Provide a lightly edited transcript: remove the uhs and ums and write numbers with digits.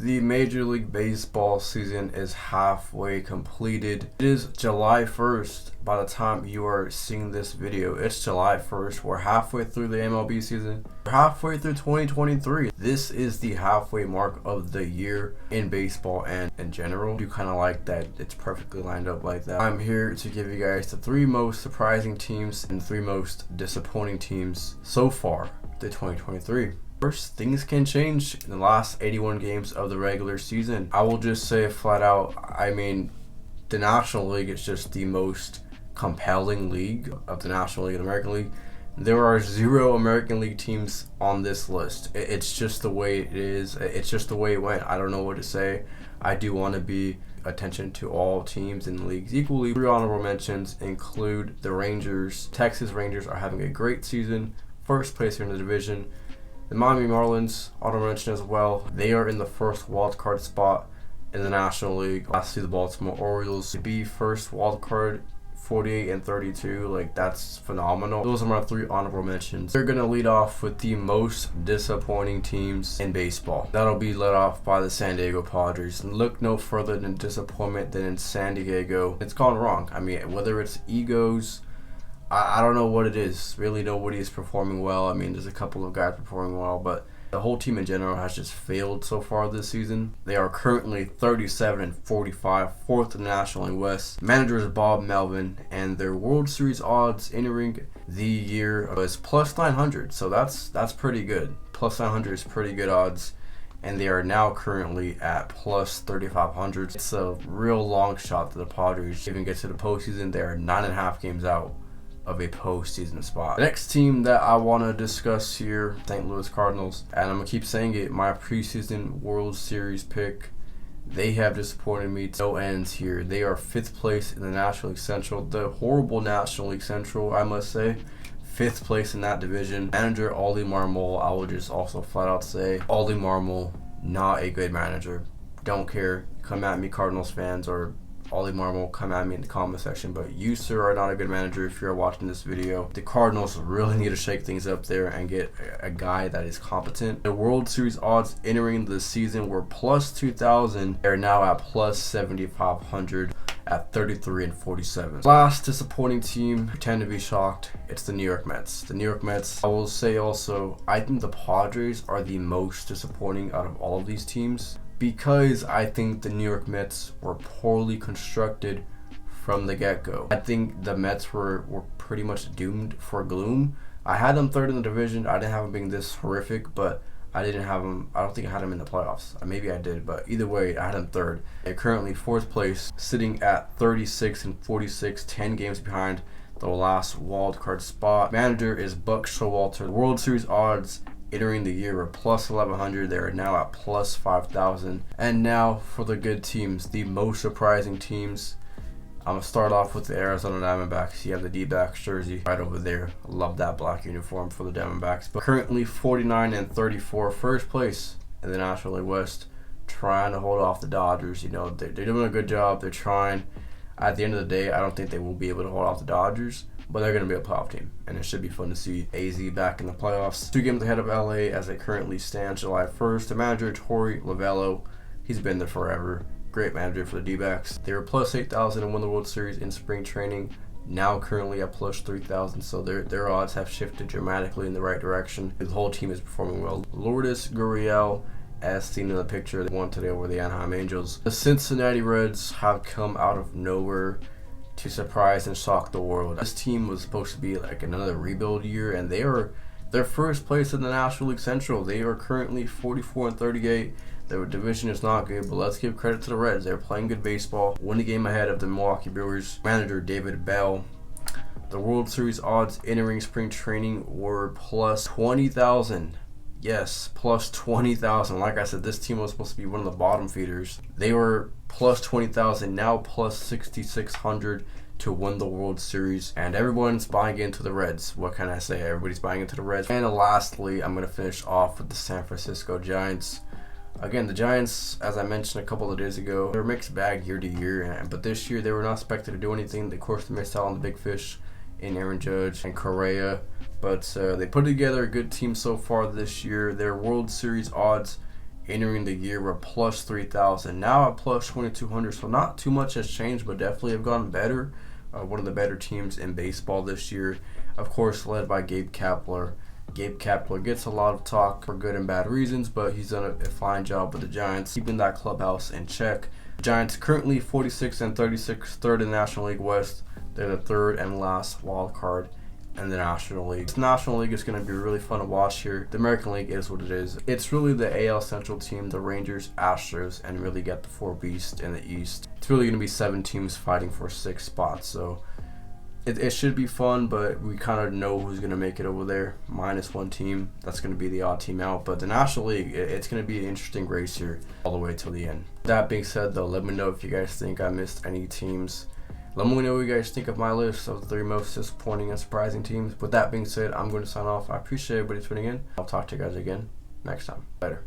The Major League Baseball season is halfway completed. It is July 1st by the time you are seeing this video. It's July 1st. We're halfway through the MLB season. We're halfway through 2023. This is the halfway mark of the year in baseball and in general. I do kind of like that it's perfectly lined up like that. I'm here to give you guys the 3 most surprising teams and 3 most disappointing teams so far the 2023. First, things can change in the last 81 games of the regular season. I will just say flat out, the National League is just the most compelling league of the National League and American League. There are 0 American League teams on this list. It's just the way it is. It's just the way it went. I don't know what to say. I do want to be attention to all teams in the leagues equally. 3 honorable mentions include the Rangers. Texas Rangers are having a great season. First place in the division. The Miami Marlins, honorable mention as well. They are in the first wild card spot in the National League. Lastly, the Baltimore Orioles to be first wild card, 48-32. That's phenomenal. Those are my 3 honorable mentions. They're gonna lead off with the most disappointing teams in baseball. That'll be led off by the San Diego Padres. Look no further than disappointment than in San Diego. It's gone wrong. Whether it's egos, I don't know what it is. Really, nobody is performing well. There's a couple of guys performing well, but the whole team in general has just failed so far this season. They are currently 37-45, 4th in the National League West. Manager is Bob Melvin, and their World Series odds entering the year was plus 900. So that's pretty good. Plus 900 is pretty good odds, and they are now currently at plus 3,500. It's a real long shot that the Padres even get to the postseason. They are 9.5 games out of a postseason spot. The next team that I want to discuss here, St. Louis Cardinals, and I'm going to keep saying it, my preseason World Series pick. They have disappointed me to no ends here. They are 5th place in the National League Central, the horrible National League Central, I must say. 5th place in that division. Manager Oli Marmol, I will just also flat out say, Oli Marmol, not a good manager. Don't care. Come at me, Cardinals fans, or Oli Marmol, come at me in the comment section, but you, sir, are not a good manager if you're watching this video. The Cardinals really need to shake things up there and get a guy that is competent. The World Series odds entering the season were plus 2,000. They're now at plus 7,500 at 33-47. Last disappointing team, pretend to be shocked, it's the New York Mets. The New York Mets, I will say also, I think the Padres are the most disappointing out of all of these teams, because I think the New York Mets were poorly constructed from the get-go. I think the Mets were pretty much doomed for gloom. I had them 3rd in the division. I didn't have them being this horrific, but I don't think I had them in the playoffs. Maybe I did, but either way, I had them 3rd. They're currently 4th place, sitting at 36-46, 10 games behind the last wild card spot. Manager is Buck Showalter. The World Series odds entering the year were plus 1,100. They are now at plus 5,000. And now for the good teams, the most surprising teams. I'm going to start off with the Arizona Diamondbacks. You have the D-backs jersey right over there. I love that black uniform for the Diamondbacks. But currently 49-34, 1st place in the National League West, trying to hold off the Dodgers. They're doing a good job. They're trying. At the end of the day, I don't think they will be able to hold off the Dodgers, but they're going to be a playoff team, and it should be fun to see AZ back in the playoffs. 2 games ahead of LA as it currently stands July 1st. The manager, Torey Lovullo, he's been there forever. Great manager for the D-backs. They were plus 8,000 and won the World Series in spring training. Now currently at plus 3,000, so their odds have shifted dramatically in the right direction. The whole team is performing well. Lourdes Gurriel, as seen in the picture, they won today over the Anaheim Angels. The Cincinnati Reds have come out of nowhere to surprise and shock the world. This team was supposed to be like another rebuild year, and they're 1st place in the National League Central. They are currently 44-38. Their division is not good, but let's give credit to the Reds. They're playing good baseball. Win the game ahead of the Milwaukee Brewers. Manager David Bell. The World Series odds entering spring training were plus 20,000. Yes, plus 20,000. Like I said, this team was supposed to be one of the bottom feeders. They were plus 20,000, now plus 6,600 to win the World Series. And everyone's buying into the Reds. What can I say? Everybody's buying into the Reds. And lastly, I'm going to finish off with the San Francisco Giants. Again, the Giants, as I mentioned a couple of days ago, they're a mixed bag year to year. But this year, they were not expected to do anything. Of course, they missed out on the big fish in Aaron Judge and Correa. But they put together a good team so far this year. Their World Series odds entering the year were plus 3,000. Now at plus 2,200. So not too much has changed, but definitely have gotten better. One of the better teams in baseball this year. Of course, led by Gabe Kapler. Gabe Kapler gets a lot of talk for good and bad reasons, but he's done a fine job with the Giants, keeping that clubhouse in check. The Giants currently 46 and 36, third in the National League West. They're the third and last wild card in the National League. This National League is going to be really fun to watch here. The American League is what it is. It's really the AL Central team, the Rangers, Astros, and really get the four beasts in the East. It's really going to be 7 teams fighting for 6 spots, so it should be fun, but we kind of know who's going to make it over there. Minus 1 team. That's going to be the odd team out. But the National League, it's going to be an interesting race here all the way till the end. That being said, though, let me know if you guys think I missed any teams. Let me know what you guys think of my list of the 3 most disappointing and surprising teams. With that being said, I'm going to sign off. I appreciate everybody tuning in. I'll talk to you guys again next time. Later.